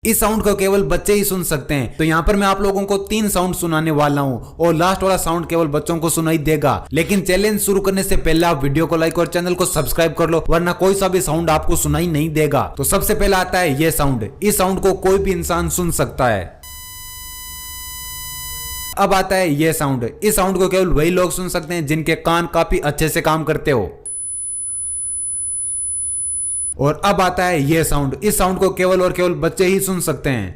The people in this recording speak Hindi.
इस साउंड को केवल बच्चे ही सुन सकते हैं। तो यहाँ पर मैं आप लोगों को 3 साउंड सुनाने वाला हूँ और लास्ट वाला साउंड केवल बच्चों को सुनाई देगा। लेकिन चैलेंज शुरू करने से पहले आप वीडियो को लाइक और चैनल को सब्सक्राइब कर लो, वरना कोई सा भी साउंड आपको सुनाई नहीं देगा। तो सबसे पहला आता है ये साउंड। इस साउंड को कोई भी इंसान सुन सकता है। अब आता है ये साउंड। इस साउंड को केवल वही लोग सुन सकते हैं जिनके कान काफी अच्छे से काम करते हो। और अब आता है ये साउंड। इस साउंड को केवल और केवल बच्चे ही सुन सकते हैं।